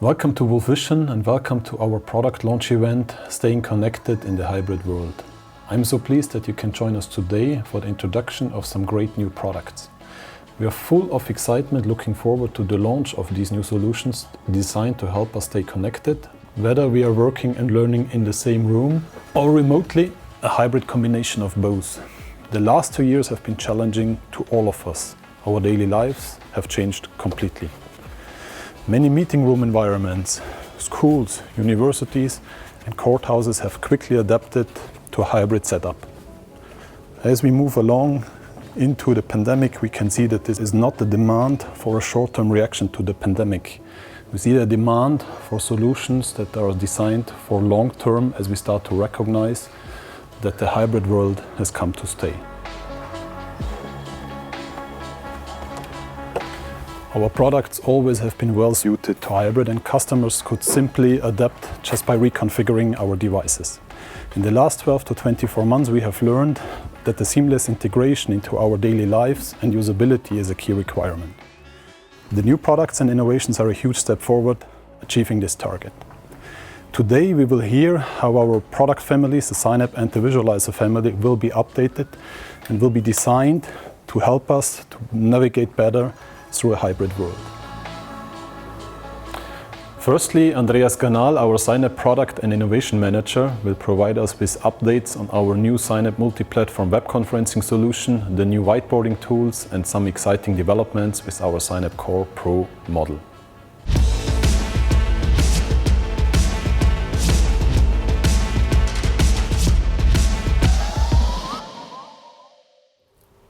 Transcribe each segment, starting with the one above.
Welcome to Wolfvision and welcome to our product launch event, Staying Connected in the Hybrid World. I'm so pleased that you can join us today for the introduction of some great new products. We are full of excitement looking forward to the launch of these new solutions designed to help us stay connected, whether we are working and learning in the same room or remotely, a hybrid combination of both. The last 2 years have been challenging to all of us. Our daily lives have changed completely. Many meeting room environments, schools, universities and courthouses have quickly adapted to a hybrid setup. As we move along into the pandemic, we can see that this is not the demand for a short-term reaction to the pandemic. We see the demand for solutions that are designed for long-term as we start to recognize that the hybrid world has come to stay. Our products always have been well suited to hybrid and customers could simply adapt just by reconfiguring our devices. In the last 12 to 24 months we have learned that the seamless integration into our daily lives and usability is a key requirement. The new products and innovations are a huge step forward, achieving this target. Today we will hear how our product families, the Synapse and the Visualizer family, will be updated and will be designed to help us to navigate better through a hybrid world. Firstly, Andreas Ganal, our Synapse Product and Innovation Manager, will provide us with updates on our new Synapse multi-platform web conferencing solution, the new whiteboarding tools and some exciting developments with our Synapse Core Pro model.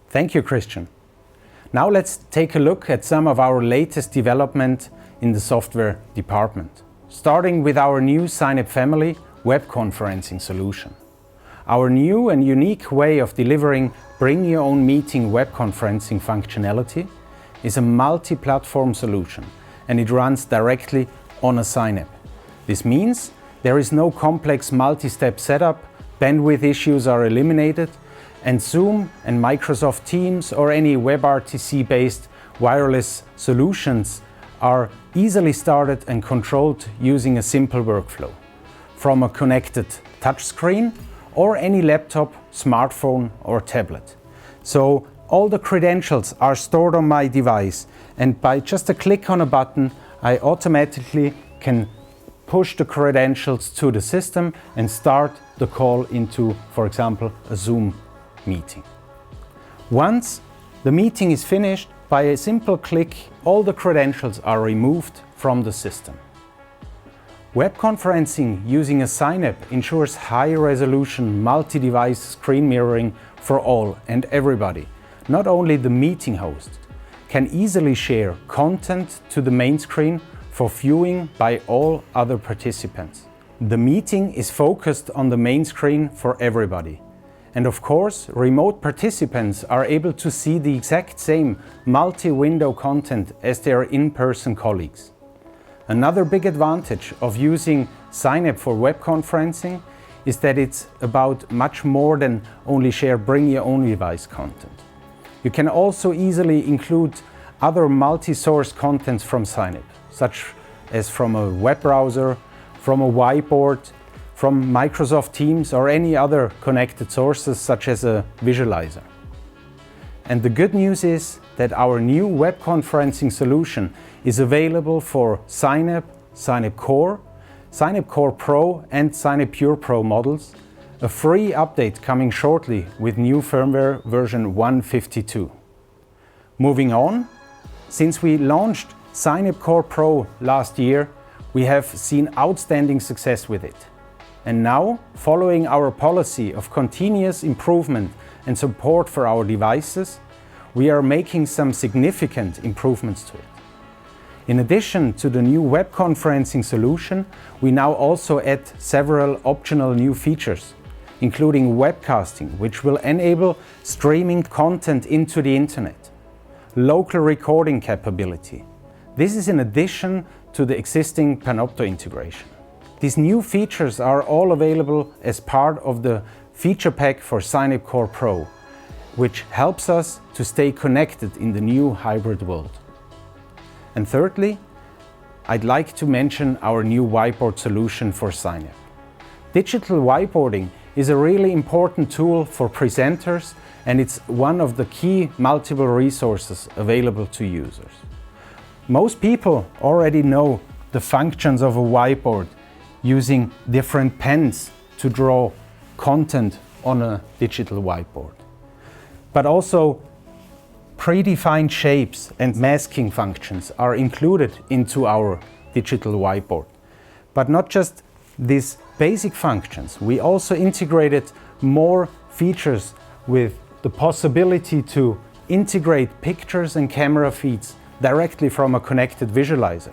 Thank you, Christian. Now let's take a look at some of our latest development in the software department, starting with our new Synapse family web conferencing solution. Our new and unique way of delivering bring your own meeting web conferencing functionality is a multi-platform solution and it runs directly on a Synapse. This means there is no complex multi-step setup, bandwidth issues are eliminated, and Zoom and Microsoft Teams or any WebRTC-based wireless solutions are easily started and controlled using a simple workflow from a connected touchscreen or any laptop, smartphone or tablet. So all the credentials are stored on my device and by just a click on a button I automatically can push the credentials to the system and start the call into, for example, a Zoom meeting. Once the meeting is finished, by a simple click, all the credentials are removed from the system. Web conferencing using a Synapse ensures high-resolution multi-device screen mirroring for all and everybody. Not only the meeting host can easily share content to the main screen for viewing by all other participants. The meeting is focused on the main screen for everybody. And of course, remote participants are able to see the exact same multi-window content as their in-person colleagues. Another big advantage of using Synapse for web conferencing is that it's about much more than only share bring your own device content. You can also easily include other multi-source contents from Synapse, such as from a web browser, from a whiteboard, from Microsoft Teams or any other connected sources such as a visualizer. And the good news is that our new web conferencing solution is available for Synapse, Synapse Core, Synapse Core Pro and Synapse Pure Pro models, a free update coming shortly with new firmware version 152. Moving on, since we launched Synapse Core Pro last year, we have seen outstanding success with it. And now, following our policy of continuous improvement and support for our devices, we are making some significant improvements to it. In addition to the new web conferencing solution, we now also add several optional new features, including webcasting, which will enable streaming content into the internet, local recording capability. This is in addition to the existing Panopto integration. These new features are all available as part of the feature pack for Synapse Core Pro, which helps us to stay connected in the new hybrid world. And thirdly, I'd like to mention our new whiteboard solution for SINAP. Digital whiteboarding is a really important tool for presenters, and it's one of the key multiple resources available to users. Most people already know the functions of a whiteboard, using different pens to draw content on a digital whiteboard. But also predefined shapes and masking functions are included into our digital whiteboard. But not just these basic functions, we also integrated more features with the possibility to integrate pictures and camera feeds directly from a connected visualizer.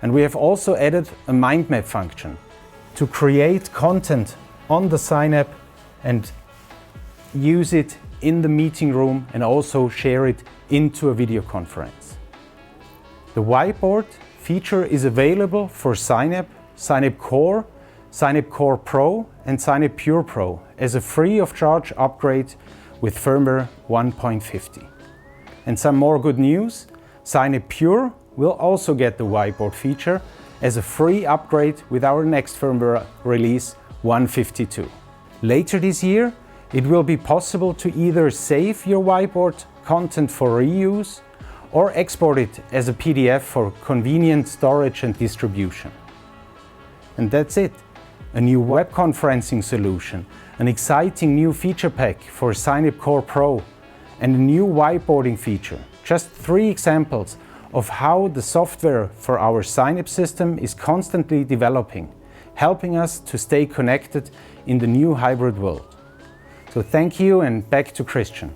And we have also added a mind map function to create content on the SINAP and use it in the meeting room and also share it into a video conference. The whiteboard feature is available for SINAP, SINAP Core, SINAP Core Pro and SINAP Pure Pro as a free of charge upgrade with firmware 1.50. And some more good news, SINAP Pure will also get the whiteboard feature as a free upgrade with our next firmware release 152. Later this year, it will be possible to either save your whiteboard content for reuse or export it as a PDF for convenient storage and distribution. And that's it. A new web conferencing solution, an exciting new feature pack for SINAP Core Pro, and a new whiteboarding feature. Just 3 examples of how the software for our SINAP system is constantly developing, helping us to stay connected in the new hybrid world. So thank you, and back to Christian.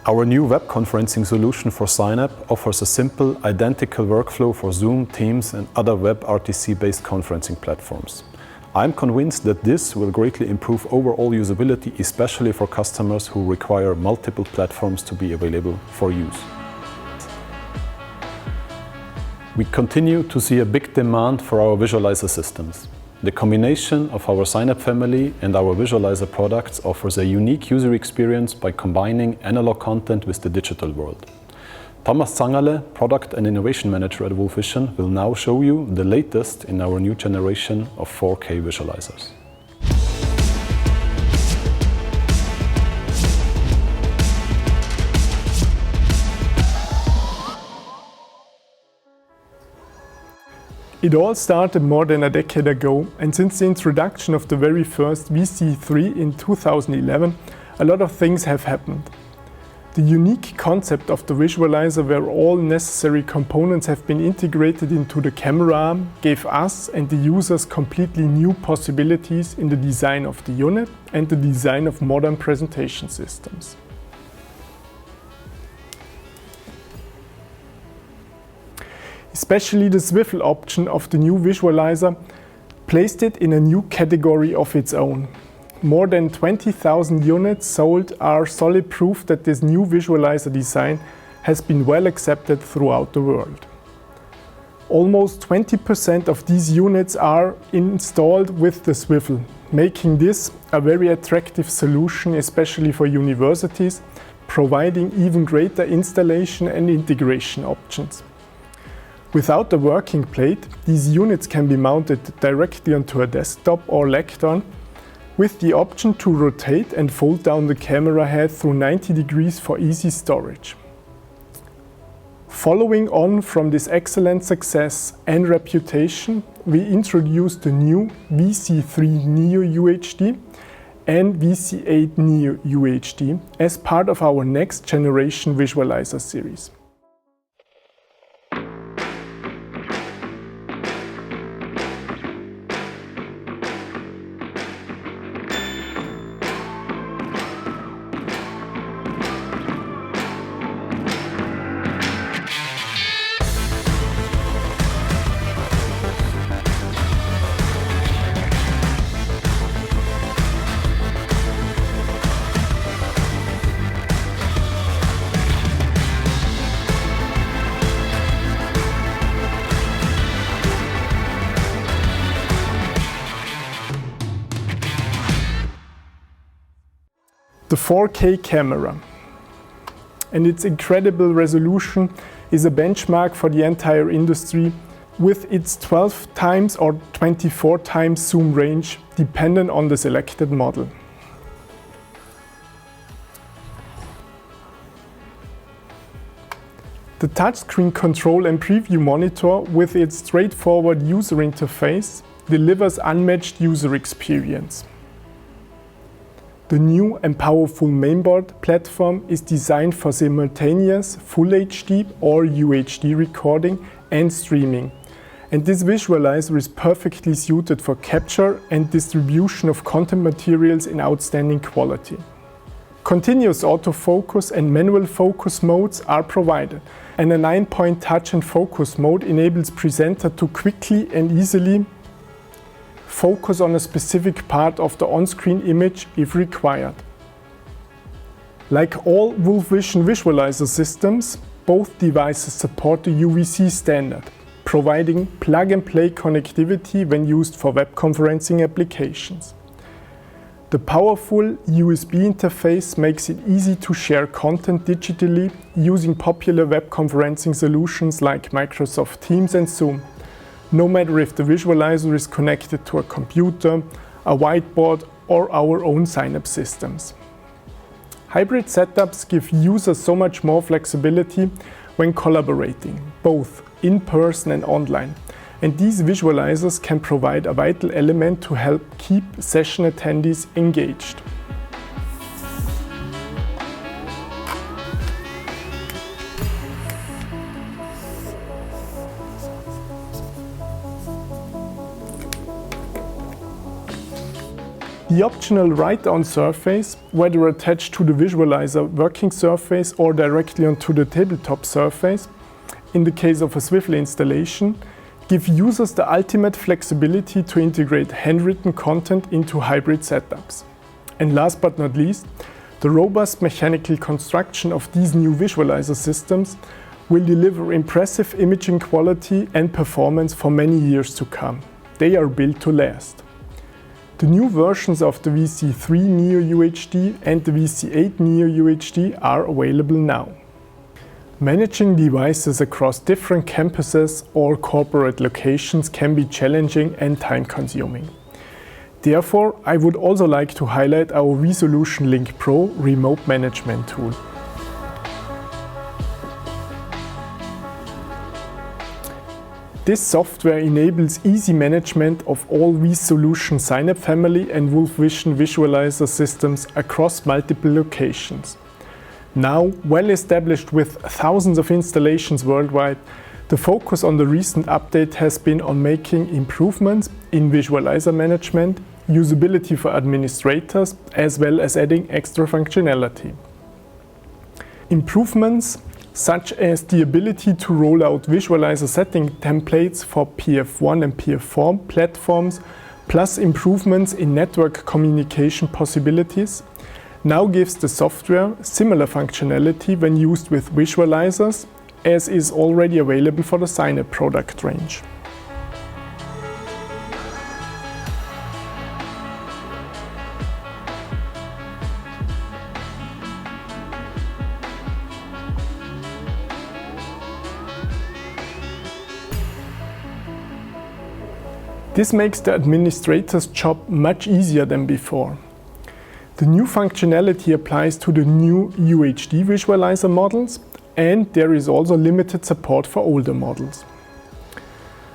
Our new web conferencing solution for SINAP offers a simple, identical workflow for Zoom, Teams and other WebRTC-based conferencing platforms. I'm convinced that this will greatly improve overall usability, especially for customers who require multiple platforms to be available for use. We continue to see a big demand for our visualizer systems. The combination of our SINAP family and our visualizer products offers a unique user experience by combining analog content with the digital world. Thomas Zangerle, Product and Innovation Manager at Wolfvision, will now show you the latest in our new generation of 4K visualizers. It all started more than a decade ago, and since the introduction of the very first VC3 in 2011, a lot of things have happened. The unique concept of the visualizer, where all necessary components have been integrated into the camera arm, gave us and the users completely new possibilities in the design of the unit and the design of modern presentation systems. Especially the swivel option of the new visualizer placed it in a new category of its own. More than 20,000 units sold are solid proof that this new visualizer design has been well accepted throughout the world. Almost 20% of these units are installed with the swivel, making this a very attractive solution, especially for universities, providing even greater installation and integration options. Without the working plate, these units can be mounted directly onto a desktop or lectern, with the option to rotate and fold down the camera head through 90 degrees for easy storage. Following on from this excellent success and reputation, we introduced the new VC3 Neo UHD and VC8 Neo UHD as part of our next generation visualizer series. The 4K camera. and its incredible resolution is a benchmark for the entire industry with its 12 times or 24 times zoom range, dependent on the selected model. The touchscreen control and preview monitor with its straightforward user interface delivers unmatched user experience. The new and powerful mainboard platform is designed for simultaneous Full HD or UHD recording and streaming, and this visualizer is perfectly suited for capture and distribution of content materials in outstanding quality. Continuous autofocus and manual focus modes are provided, and a 9-point touch and focus mode enables presenter to quickly and easily focus on a specific part of the on-screen image if required. Like all Wolfvision visualizer systems, both devices support the UVC standard, providing plug-and-play connectivity when used for web conferencing applications. The powerful USB interface makes it easy to share content digitally using popular web conferencing solutions like Microsoft Teams and Zoom, no matter if the visualizer is connected to a computer, a whiteboard, or our own sign-up systems. Hybrid setups give users so much more flexibility when collaborating, both in person and online. And these visualizers can provide a vital element to help keep session attendees engaged. The optional write-on surface, whether attached to the visualizer working surface or directly onto the tabletop surface, in the case of a swivel installation, give users the ultimate flexibility to integrate handwritten content into hybrid setups. And last but not least, the robust mechanical construction of these new visualizer systems will deliver impressive imaging quality and performance for many years to come. They are built to last. The new versions of the VC3 Neo UHD and the VC8 Neo UHD are available now. Managing devices across different campuses or corporate locations can be challenging and time-consuming. Therefore, I would also like to highlight our vSolution Link Pro remote management tool. This software enables easy management of all vSolution sign-up family and Wolfvision visualizer systems across multiple locations. Now well established with thousands of installations worldwide, the focus on the recent update has been on making improvements in visualizer management, usability for administrators, as well as adding extra functionality. Improvements such as the ability to roll out visualizer setting templates for PF1 and PF4 platforms, plus improvements in network communication possibilities, now gives the software similar functionality when used with visualizers, as is already available for the sign-up product range. This makes the administrator's job much easier than before. The new functionality applies to the new UHD visualizer models, and there is also limited support for older models.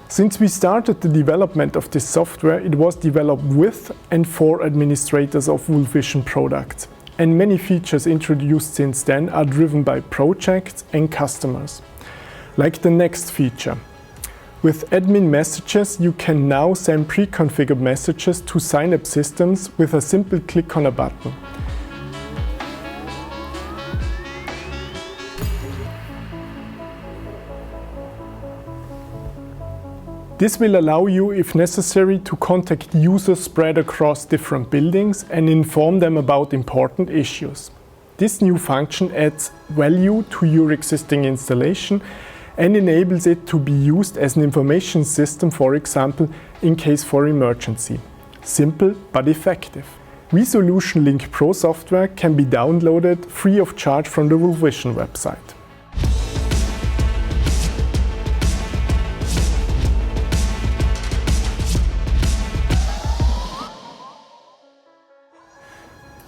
Since we started the development of this software, it was developed with and for administrators of Wolfvision products, and many features introduced since then are driven by projects and customers. Like the next feature. With admin messages, you can now send pre-configured messages to sign-up systems with a simple click on a button. This will allow you, if necessary, to contact users spread across different buildings and inform them about important issues. This new function adds value to your existing installation and enables it to be used as an information system, for example, in case for emergency. Simple but effective. Wolfvision Link Pro software can be downloaded free of charge from the Wolfvision website.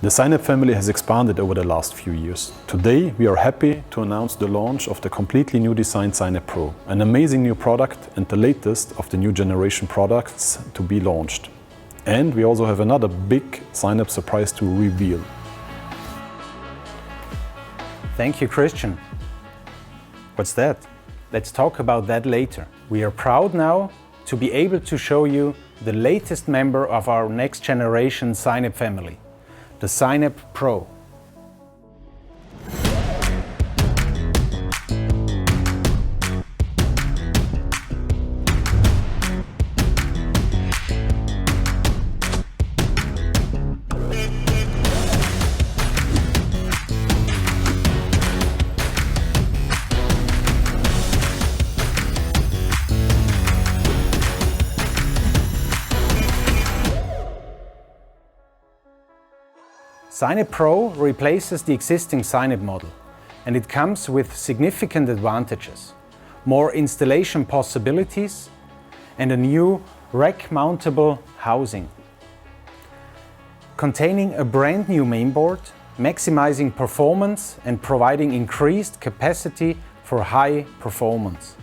The Synap family has expanded over the last few years. Today, we are happy to announce the launch of the completely new designed Synap Pro, an amazing new product and the latest of the new generation products to be launched. And we also have another big Synap surprise to reveal. Thank you, Christian. What's that? Let's talk about that later. We are proud now to be able to show you the latest member of our next generation Synap family, the Synap Pro. Synap Pro replaces the existing Synap model, and it comes with significant advantages: more installation possibilities and a new rack-mountable housing. Containing a brand new mainboard, maximizing performance and providing increased capacity for high performance.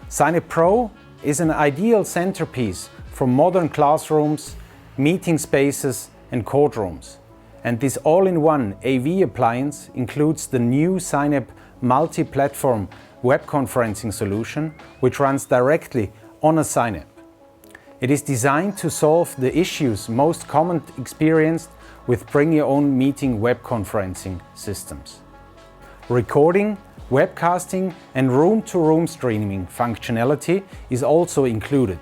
Synap Pro is an ideal centerpiece for modern classrooms, meeting spaces and courtrooms. And this all-in-one AV appliance includes the new Synap multi-platform web conferencing solution, which runs directly on a Synap. It is designed to solve the issues most commonly experienced with bring-your-own meeting web conferencing systems. Recording, webcasting and room-to-room streaming functionality is also included,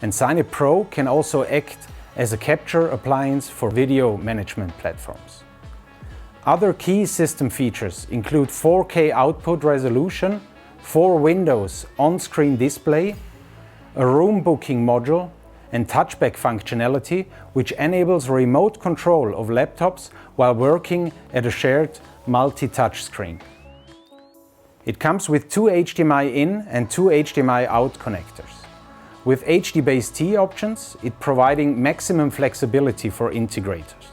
and Synap Pro can also act as a capture appliance for video management platforms. Other key system features include 4K output resolution, 4 windows on-screen display, a room booking module and touchback functionality, which enables remote control of laptops while working at a shared multi-touch screen. It comes with 2 HDMI in and 2 HDMI out connectors. With HD-Base-T options, it providing maximum flexibility for integrators.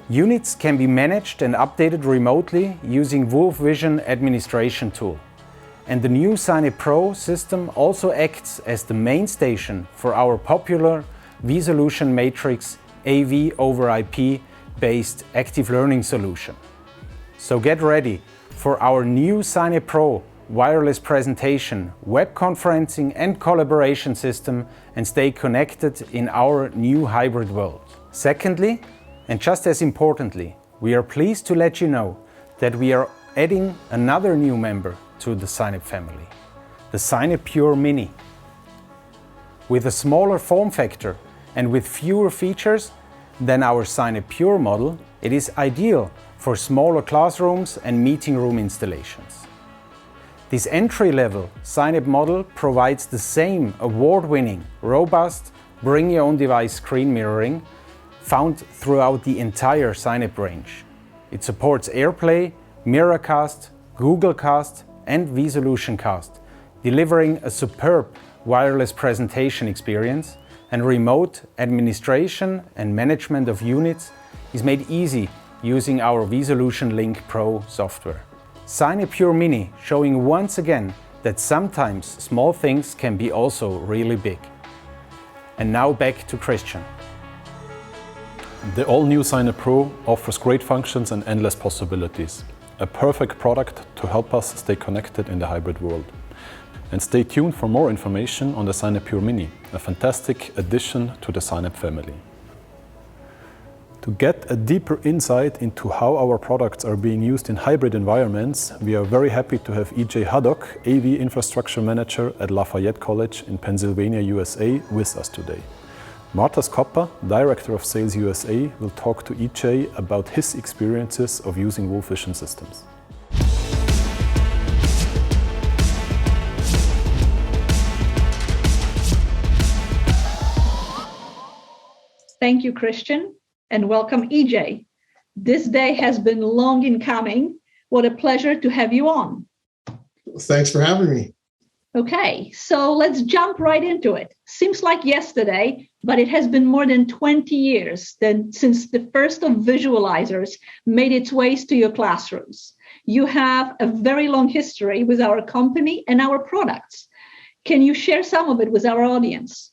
Units can be managed and updated remotely using Wolfvision administration tool. And the new Synap Pro system also acts as the main station for our popular vSolution Matrix AV over IP based active learning solution. So get ready for our new Synap Pro wireless presentation, web conferencing and collaboration system, and stay connected in our new hybrid world. Secondly, and just as importantly, we are pleased to let you know that we are adding another new member to the Synap family, the Synap Pure Mini. With a smaller form factor and with fewer features than our Synap Pure model, it is ideal for smaller classrooms and meeting room installations. This entry-level Synap model provides the same award-winning, robust, bring-your-own-device screen mirroring found throughout the entire Synap range. It supports AirPlay, Miracast, Google Cast and vSolution Cast, delivering a superb wireless presentation experience, and remote administration and management of units is made easy using our vSolution Link Pro software. Synap Pure Mini showing once again that sometimes small things can be also really big. And now back to Christian. The all-new Synap Pro offers great functions and endless possibilities. A perfect product to help us stay connected in the hybrid world. And stay tuned for more information on the Synap Pure Mini, a fantastic addition to the Synap family. To get a deeper insight into how our products are being used in hybrid environments, we are very happy to have E.J. Haddock, AV Infrastructure Manager at Lafayette College in Pennsylvania, USA, with us today. Marta Scoppa, Director of Sales USA, will talk to E.J. about his experiences of using Wolfvision systems. Thank you, Christian. and welcome EJ. This day has been long in coming. What a pleasure to have you on. Thanks for having me. Okay, so let's jump right into it. Seems like yesterday, but it has been more than 20 years since the first of visualizers made its ways to your classrooms. You have a very long history with our company and our products. Can you share some of it with our audience?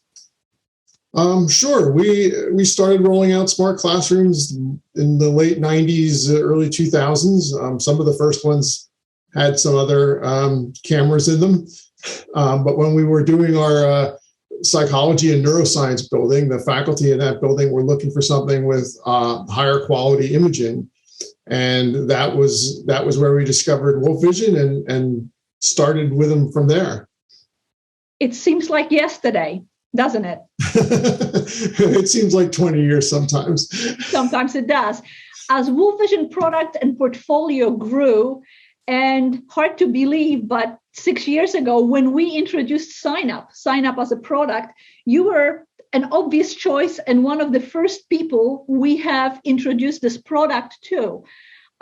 Sure. We started rolling out smart classrooms in the late 90s, early 2000s. Some of the first ones had some other cameras in them. But when we were doing our psychology and neuroscience building, the faculty in that building were looking for something with higher quality imaging. And that was where we discovered Wolfvision and started with them from there. It seems like yesterday, doesn't it? It seems like 20 years sometimes. Sometimes it does. As Wolfvision product and portfolio grew, and hard to believe, but 6 years ago, when we introduced Sign Up as a product, you were an obvious choice and one of the first people we have introduced this product to.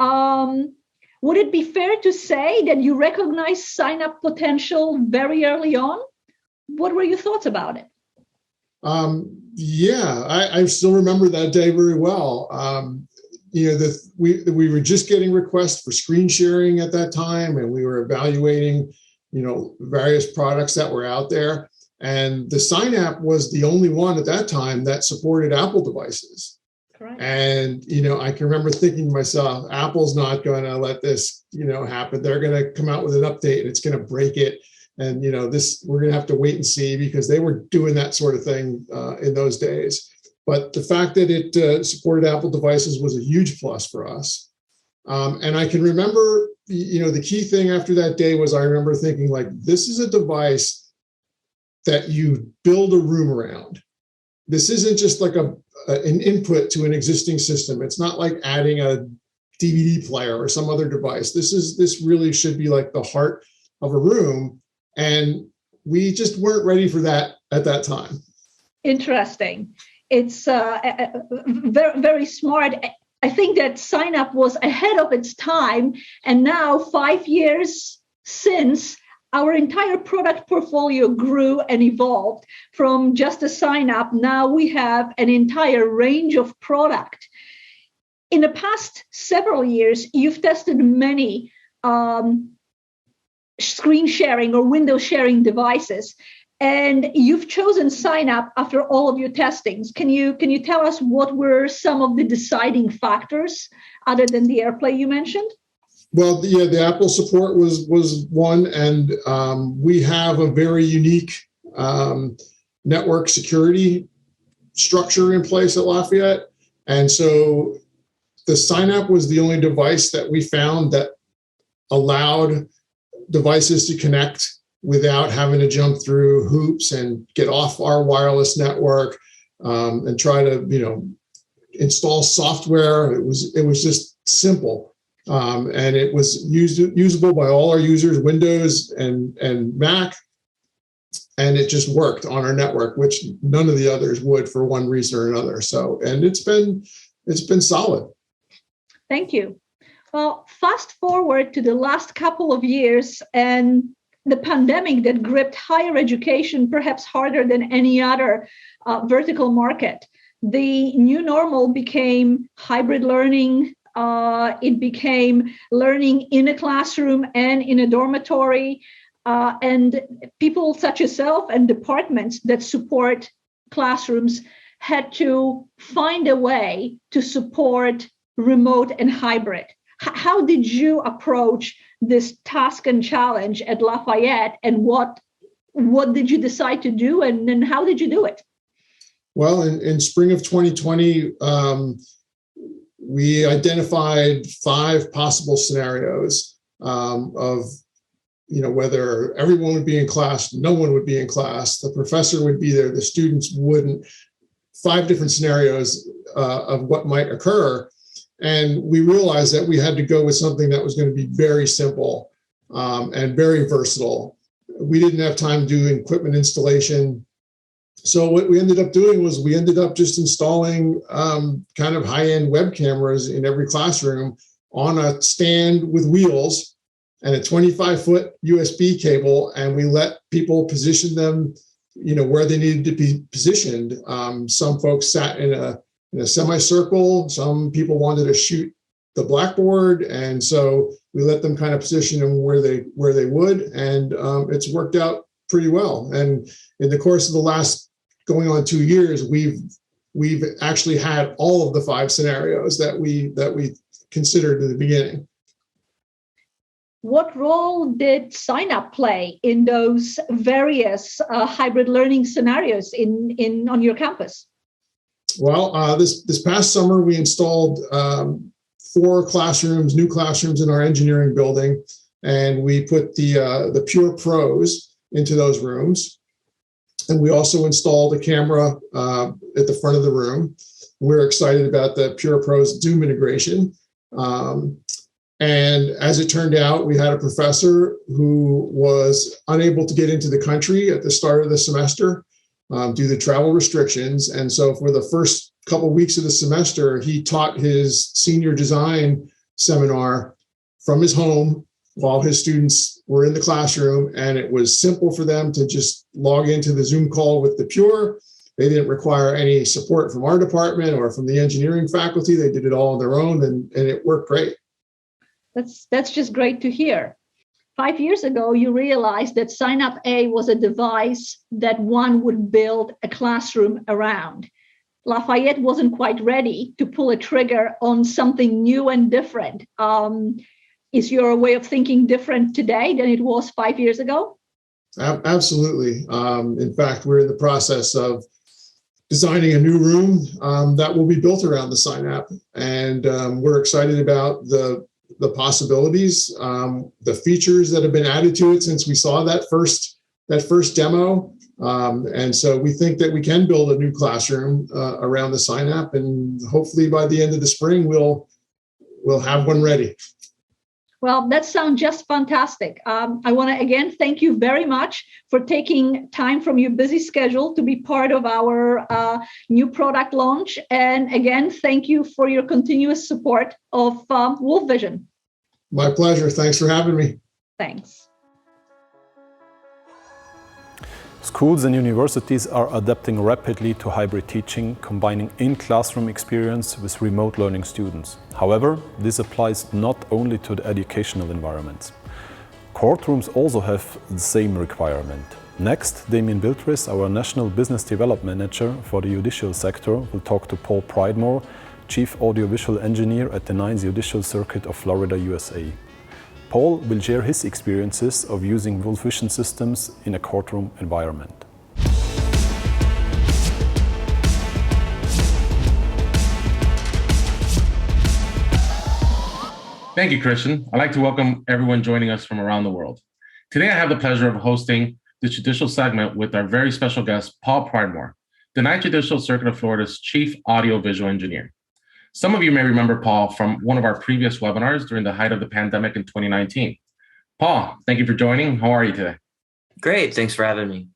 Would it be fair to say that you recognized Sign Up potential very early on? What were your thoughts about it? I still remember that day very well. We were just getting requests for screen sharing at that time, and we were evaluating, various products that were out there. And the Sign App was the only one at that time that supported Apple devices. Correct. And, I can remember thinking to myself, Apple's not going to let this, happen. They're going to come out with an update and it's going to break it. And, we're going to have to wait and see, because they were doing that sort of thing in those days. But the fact that it supported Apple devices was a huge plus for us. And I can remember, the key thing after that day was I remember thinking, like, this is a device that you build a room around. This isn't just like an input to an existing system. It's not like adding a DVD player or some other device. This really should be like the heart of a room. And we just weren't ready for that at that time. Interesting. It's very, very smart. I think that Sign Up was ahead of its time. And now, 5 years since, our entire product portfolio grew and evolved from just a Sign Up. Now we have an entire range of product. In the past several years, you've tested many screen sharing or window sharing devices, and you've chosen Sign Up after all of your testings. Can you tell us what were some of the deciding factors other than the AirPlay you mentioned? Well, the Apple support was one, and we have a very unique network security structure in place at Lafayette. And so the Sign Up was the only device that we found that allowed devices to connect without having to jump through hoops and get off our wireless network and try to, install software. It was just simple. And it was usable by all our users, Windows and Mac, and it just worked on our network, which none of the others would for one reason or another. So, and it's been solid. Thank you. Well, fast forward to the last couple of years and the pandemic that gripped higher education perhaps harder than any other vertical market. The new normal became hybrid learning. It became learning in a classroom and in a dormitory. And people such as yourself and departments that support classrooms had to find a way to support remote and hybrid. How did you approach this task and challenge at Lafayette, and what did you decide to do, and how did you do it? Well, in spring of 2020, we identified 5 possible scenarios of, whether everyone would be in class, no one would be in class, the professor would be there, the students wouldn't. 5 different scenarios of what might occur. And we realized that we had to go with something that was going to be very simple and very versatile. We didn't have time to do equipment installation. So what we ended up doing was we ended up just installing kind of high-end web cameras in every classroom on a stand with wheels and a 25-foot USB cable, and we let people position them, where they needed to be positioned. Some folks sat in a semicircle. Some people wanted to shoot the blackboard, and so we let them kind of position them where they would, and it's worked out pretty well. And in the course of the last going on 2 years, we've actually had all of the 5 scenarios that we considered in the beginning. What role did sign up play in those various hybrid learning scenarios on your campus? Well, this past summer we installed 4 classrooms, new classrooms in our engineering building, and we put the Pure Pros into those rooms. And we also installed a camera at the front of the room. We're excited about the Pure Pros Zoom integration. And as it turned out, we had a professor who was unable to get into the country at the start of the semester due to travel restrictions. And so for the first couple of weeks of the semester, he taught his senior design seminar from his home while his students were in the classroom. And it was simple for them to just log into the Zoom call with the Pure. They didn't require any support from our department or from the engineering faculty. They did it all on their own, and it worked great. That's just great to hear. 5 years ago, you realized that Sign Up A was a device that one would build a classroom around. Lafayette wasn't quite ready to pull a trigger on something new and different. Is your way of thinking different today than it was 5 years ago? Absolutely. In fact, we're in the process of designing a new room that will be built around the Sign App, and we're excited about the possibilities, the features that have been added to it since we saw that first demo. And so we think that we can build a new classroom around the Sign App, and hopefully by the end of the spring, we'll have one ready. Well, that sounds just fantastic. I want to again thank you very much for taking time from your busy schedule to be part of our new product launch. And again, thank you for your continuous support of Wolfvision. My pleasure. Thanks for having me. Thanks. Schools and universities are adapting rapidly to hybrid teaching, combining in-classroom experience with remote learning students. However, this applies not only to the educational environments. Courtrooms also have the same requirement. Next, Damien Biltris, our National Business Development Manager for the judicial sector, will talk to Paul Pridemore, Chief Audiovisual Engineer at the 9th Judicial Circuit of Florida, USA. Paul will share his experiences of using Wolfvision systems in a courtroom environment. Thank you, Christian. I'd like to welcome everyone joining us from around the world. Today, I have the pleasure of hosting the judicial segment with our very special guest, Paul Pridemore, the 9th Judicial Circuit of Florida's Chief Audiovisual Engineer. Some of you may remember Paul from one of our previous webinars during the height of the pandemic in 2019. Paul, thank you for joining. How are you today? Great. Thanks for having me.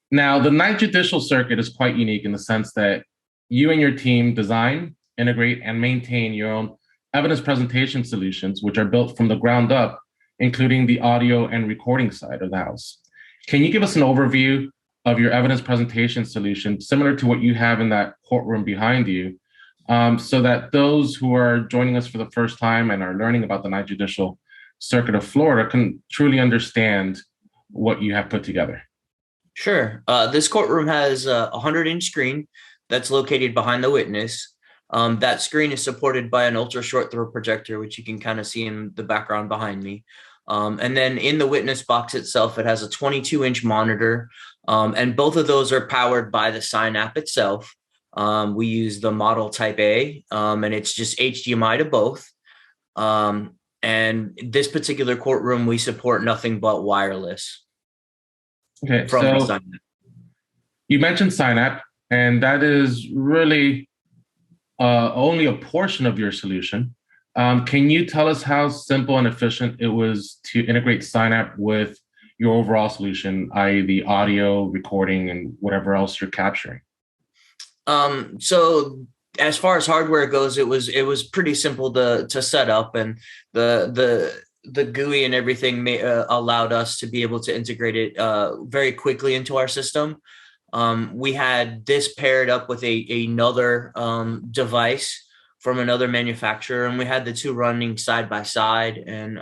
Now, the 9th Judicial Circuit is quite unique in the sense that you and your team design, integrate, and maintain your own evidence presentation solutions, which are built from the ground up, including the audio and recording side of the house. Can you give us an overview of your evidence presentation solution, similar to what you have in that courtroom behind you, so that those who are joining us for the first time and are learning about the 9th Judicial Circuit of Florida can truly understand what you have put together? Sure. This courtroom has a 100-inch screen that's located behind the witness. That screen is supported by an ultra short throw projector, which you can kind of see in the background behind me. And then in the witness box itself, it has a 22-inch monitor, and both of those are powered by the Sign App itself. We use the model type A, and it's just HDMI to both. And this particular courtroom, we support nothing but wireless. Okay, so you mentioned Sign App, and that is really only a portion of your solution. Can you tell us how simple and efficient it was to integrate Sign App with your overall solution, i.e. the audio, recording, and whatever else you're capturing? So as far as hardware goes, it was pretty simple to set up, and the GUI and everything allowed us to be able to integrate it very quickly into our system. We had this paired up with another device from another manufacturer, and we had the two running side by side. And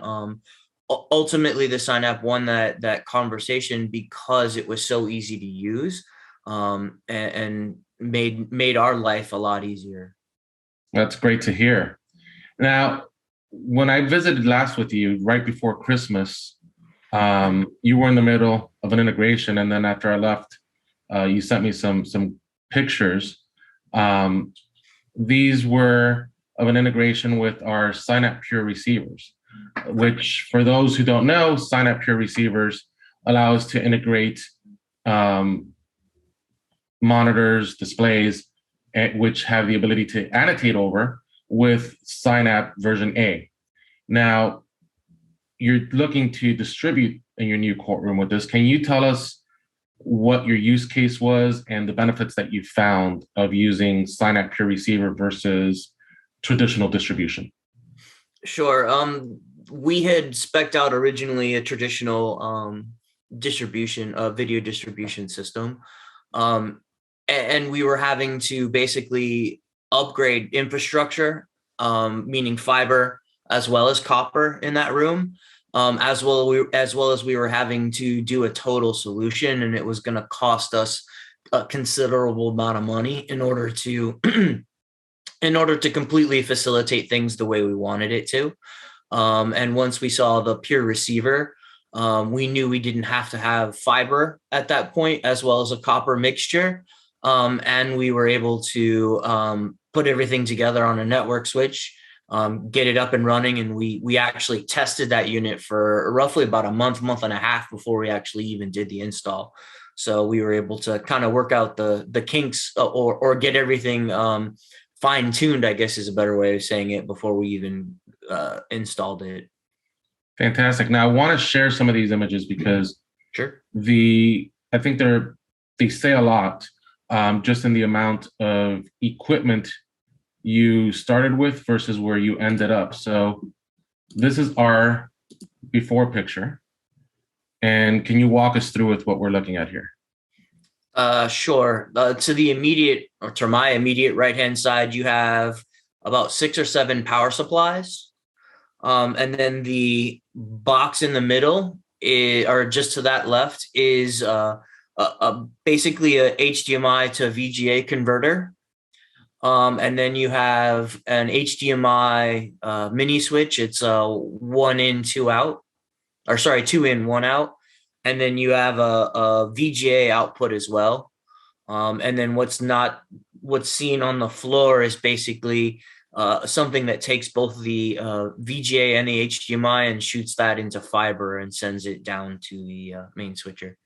ultimately, the Sign app won that conversation because it was so easy to use, and made our life a lot easier. That's great to hear. Now, when I visited last with you right before Christmas, you were in the middle of an integration, and then after I left, you sent me some pictures. These were of an integration with our Sign Pure receivers, which, for those who don't know, Sign Pure receivers allow us to integrate monitors, displays, which have the ability to annotate over with Sign version A. Now, you're looking to distribute in your new courtroom with this. Can you tell us what your use case was and the benefits that you found of using Sign Pure receiver versus traditional distribution? Sure. We had spec'd out originally a traditional distribution, video distribution system. And we were having to basically upgrade infrastructure, meaning fiber as well as copper in that room, as well as we were having to do a total solution, and it was going to cost us a considerable amount of money in order to completely facilitate things the way we wanted it to. And once we saw the pure receiver, we knew we didn't have to have fiber at that point, as well as a copper mixture. And we were able to put everything together on a network switch, get it up and running. And we actually tested that unit for roughly about a month and a half before we actually even did the install. So we were able to kind of work out the kinks or get everything fine-tuned, I guess is a better way of saying it, before we even installed it. Fantastic. Now, I want to share some of these images because Sure. I think they say a lot. Just in the amount of equipment you started with versus where you ended up. So this is our before picture. And can you walk us through with what we're looking at here? Sure. To my immediate right-hand side, you have about 6 or 7 power supplies. And then the box in the middle, or just to that left, is basically a HDMI to VGA converter. And then you have an HDMI mini switch. It's 1 in, 2 out, or sorry, 2 in, 1 out. And then you have a VGA output as well. And then what's seen on the floor is basically something that takes both the VGA and the HDMI and shoots that into fiber and sends it down to the main switcher.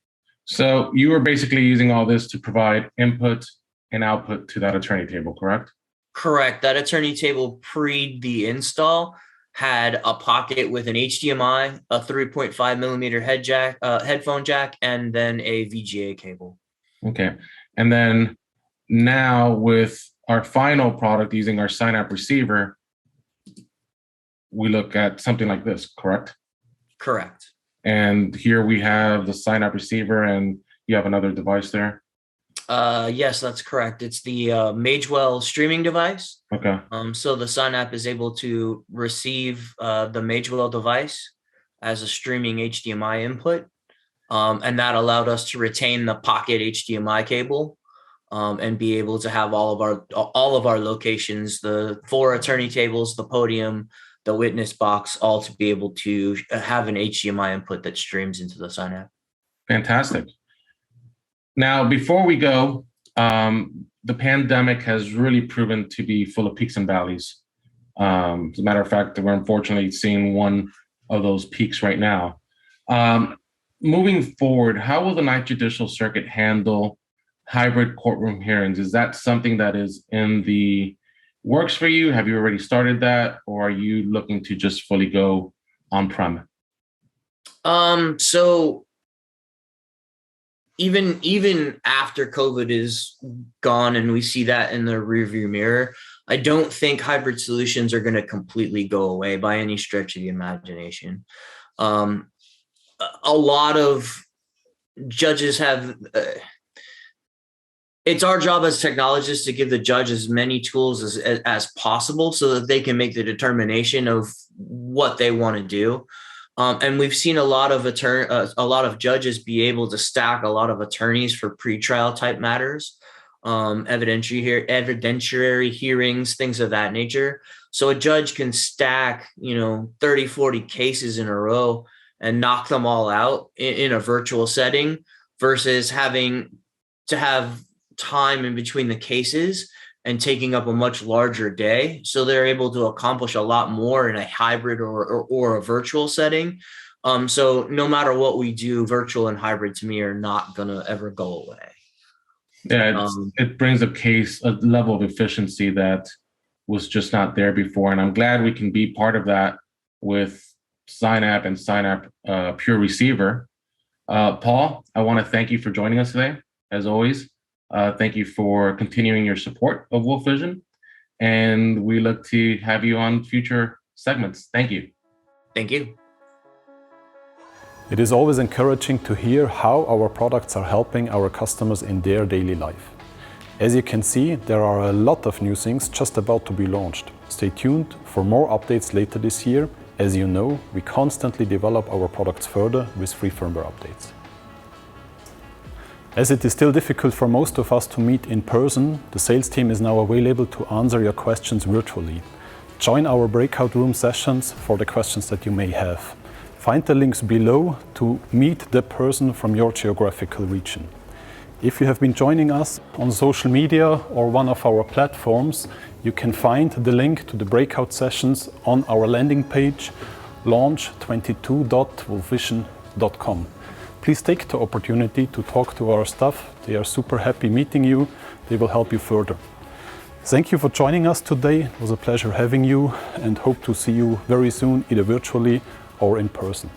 So you were basically using all this to provide input and output to that attorney table, correct? Correct. That attorney table pre the install had a pocket with an HDMI, a 3.5 millimeter headphone jack, and then a VGA cable. Okay. And then now with our final product using our Sign receiver, we look at something like this, correct? Correct. And here we have the Sign receiver, and you have another device there? Yes, that's correct. It's the Magewell streaming device. Okay. So the Sign app is able to receive the Magewell device as a streaming HDMI input. And that allowed us to retain the pocket HDMI cable and be able to have all of our locations, the 4 attorney tables, the podium, the witness box, all to be able to have an HDMI input that streams into the Sign app. Fantastic. Now, before we go, the pandemic has really proven to be full of peaks and valleys. As a matter of fact, we're unfortunately seeing one of those peaks right now. Moving forward, how will the Ninth Judicial Circuit handle hybrid courtroom hearings? Is that something that is in the works for you? Have you already started that, or are you looking to just fully go on-prem? So even after COVID is gone and we see that in the rearview mirror, I don't think hybrid solutions are going to completely go away by any stretch of the imagination. A lot of judges have, it's our job as technologists to give the judge as many tools as possible so that they can make the determination of what they want to do. And we've seen a lot of judges be able to stack a lot of attorneys for pretrial type matters, evidentiary hearings, things of that nature. So a judge can stack, 30, 40 cases in a row and knock them all out in a virtual setting versus having to have time in between the cases and taking up a much larger day. So they're able to accomplish a lot more in a hybrid or a virtual setting. So no matter what we do, virtual and hybrid to me are not going to ever go away. Yeah, it brings a level of efficiency that was just not there before. And I'm glad we can be part of that with SignApp and SignApp Pure Receiver. Paul, I want to thank you for joining us today, as always. Thank you for continuing your support of Wolfvision, and we look to have you on future segments. Thank you. Thank you. It is always encouraging to hear how our products are helping our customers in their daily life. As you can see, there are a lot of new things just about to be launched. Stay tuned for more updates later this year. As you know, we constantly develop our products further with free firmware updates. As it is still difficult for most of us to meet in person, the sales team is now available to answer your questions virtually. Join our breakout room sessions for the questions that you may have. Find the links below to meet the person from your geographical region. If you have been joining us on social media or one of our platforms, you can find the link to the breakout sessions on our landing page, launch22.wolfvision.com. Please take the opportunity to talk to our staff. They are super happy meeting you. They will help you further. Thank you for joining us today. It was a pleasure having you and hope to see you very soon, either virtually or in person.